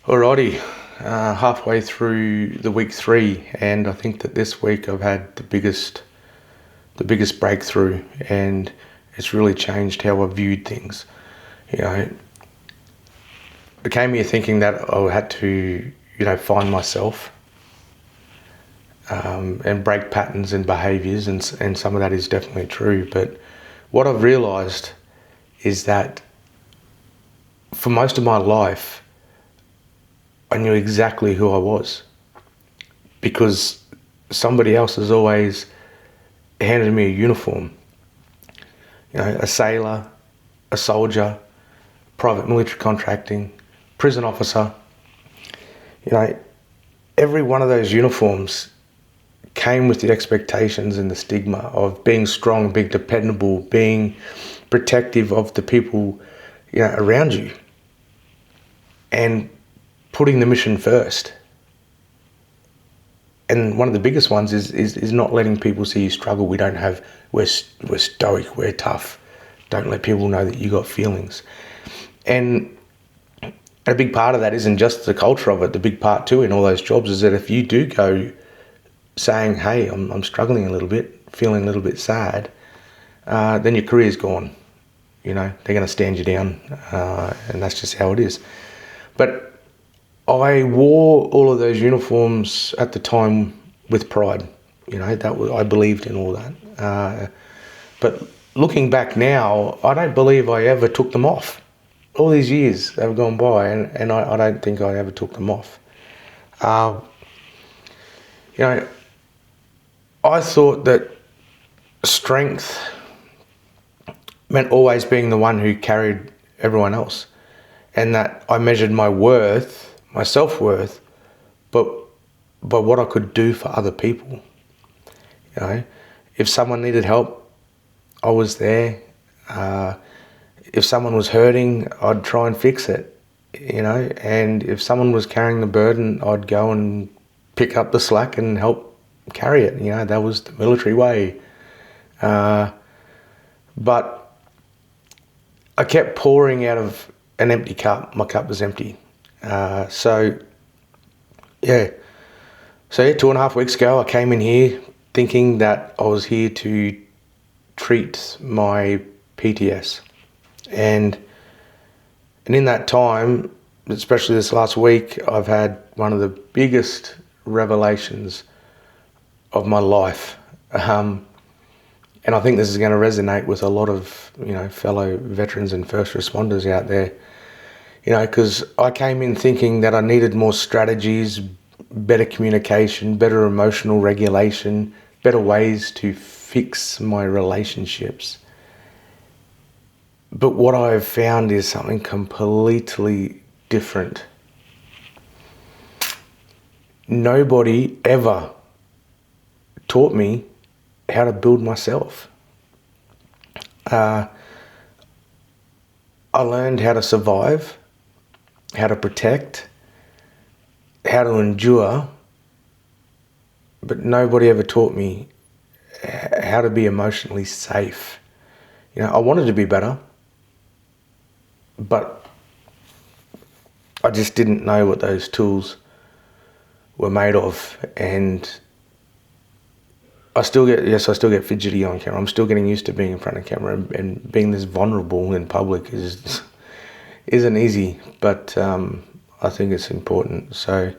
Alrighty, halfway through the week 3, and I think that this week I've had the biggest breakthrough, and it's really changed how I viewed things. I came here thinking that I had to, find myself, and break patterns and behaviours, and some of that is definitely true. But what I've realised is that for most of my life, I knew exactly who I was because somebody else has always handed me a uniform. A sailor, a soldier, private military contracting, prison officer. Every one of those uniforms came with the expectations and the stigma of being strong, being dependable, being protective of the people, around you, and putting the mission first. And one of the biggest ones is not letting people see you struggle. We're stoic, we're tough. Don't let people know that you got feelings. And a big part of that isn't just the culture of it. The big part too in all those jobs is that if you do go saying, hey, I'm struggling a little bit, feeling a little bit sad, then your career's gone. They're going to stand you down, and that's just how it is. But I wore all of those uniforms at the time with pride. I believed in all that. But looking back now, I don't believe I ever took them off. All these years have gone by, and I don't think I ever took them off. I thought that strength meant always being the one who carried everyone else, and that I measured my self-worth, but by what I could do for other people. If someone needed help, I was there. If someone was hurting, I'd try and fix it, and if someone was carrying the burden, I'd go and pick up the slack and help carry it. That was the military way. But I kept pouring out of an empty cup. My cup was empty. So 2.5 weeks ago, I came in here thinking that I was here to treat my PTS. And in that time, especially this last week, I've had one of the biggest revelations of my life. And I think this is going to resonate with a lot of, fellow veterans and first responders out there. Because I came in thinking that I needed more strategies, better communication, better emotional regulation, better ways to fix my relationships. But what I've found is something completely different. Nobody ever taught me how to build myself. I learned how to survive, how to protect, how to endure, but nobody ever taught me how to be emotionally safe. I wanted to be better, but I just didn't know what those tools were made of. And I still get fidgety on camera. I'm still getting used to being in front of camera, and being this vulnerable in public isn't easy, but I think it's important. So,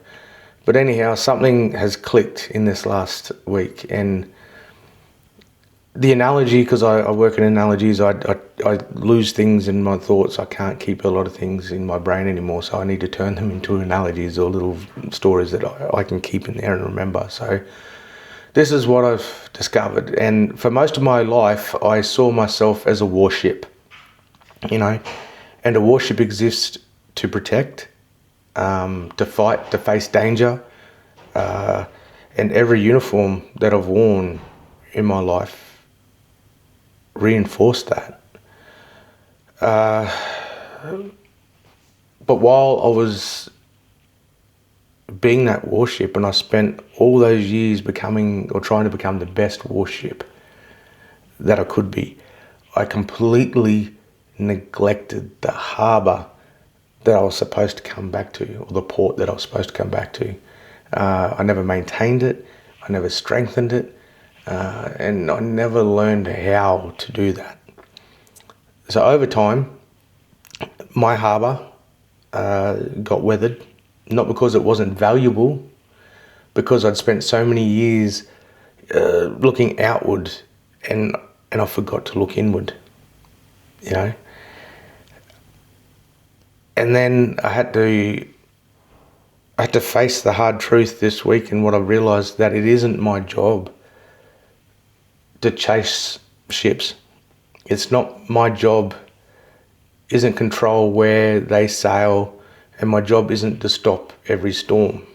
but anyhow, something has clicked in this last week, and the analogy, because I work in analogies, I lose things in my thoughts. I can't keep a lot of things in my brain anymore, so I need to turn them into analogies or little stories that I can keep in there and remember. So this is what I've discovered. And for most of my life, I saw myself as a warship, and a warship exists to protect, to fight, to face danger. And every uniform that I've worn in my life reinforced that. But while I was being that warship, and I spent all those years becoming, or trying to become, the best warship that I could be, I completely neglected the harbour that I was supposed to come back to, or the port that I was supposed to come back to. I never maintained it, I never strengthened it, and I never learned how to do that. So over time, my harbour got weathered, not because it wasn't valuable, because I'd spent so many years looking outward, and I forgot to look inward, you know. And then I had to face the hard truth this week, and what I realised, that it isn't my job to chase ships. It's not my job, isn't control where they sail, and my job isn't to stop every storm.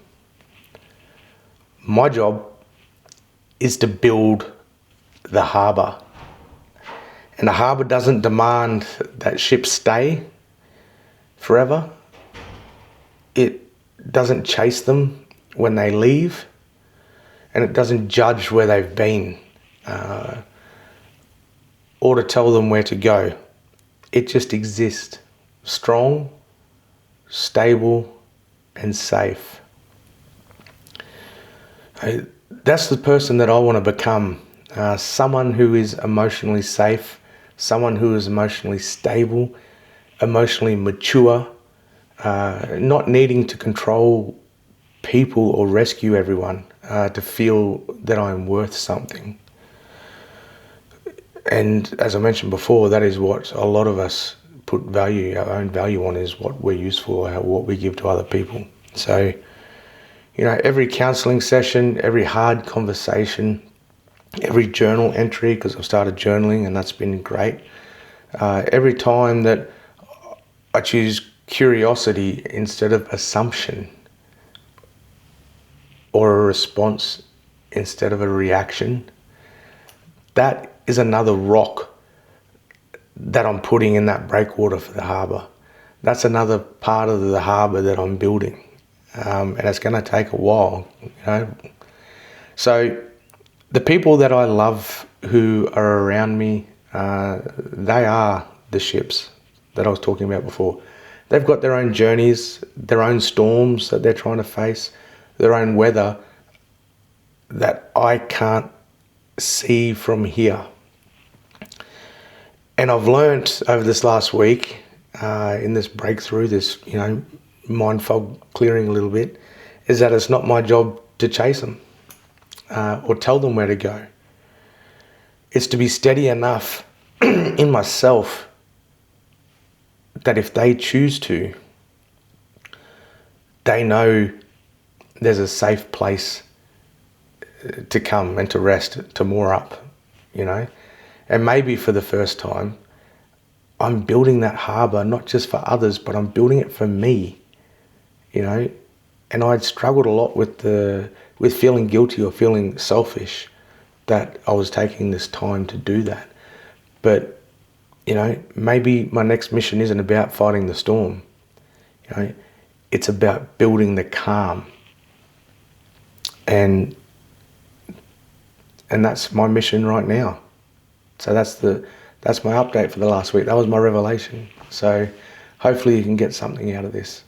My job is to build the harbour. And the harbour doesn't demand that ships stay forever. It doesn't chase them when they leave, and it doesn't judge where they've been or to tell them where to go. It just exists, strong, stable, and safe. That's the person that I want to become, someone who is emotionally safe, someone who is emotionally stable, emotionally mature, not needing to control people or rescue everyone to feel that I'm worth something. And as I mentioned before, that is what a lot of us put value, our own value on, is what we're useful or what we give to other people. So, you know, every counselling session, every hard conversation, every journal entry, because I've started journaling and that's been great. Every time that I choose curiosity instead of assumption, or a response instead of a reaction, that is another rock that I'm putting in that breakwater for the harbour. That's another part of the harbour that I'm building, and it's going to take a while, you know. So the people that I love who are around me, they are the ships that I was talking about before. They've got their own journeys, their own storms that they're trying to face, their own weather that I can't see from here. And I've learnt over this last week, in this breakthrough, this, you know, mind fog clearing a little bit, is that it's not my job to chase them or tell them where to go. It's to be steady enough in myself that if they choose to, they know there's a safe place to come and to rest, to moor up, you know. And maybe for the first time, I'm building that harbour not just for others, but I'm building it for me, you know. And I'd struggled a lot with feeling guilty or feeling selfish that I was taking this time to do that. But, you know, maybe my next mission isn't about fighting the storm, you know. It's about building the calm. And that's my mission right now. So that's my update for the last week. That was my revelation. So hopefully you can get something out of this.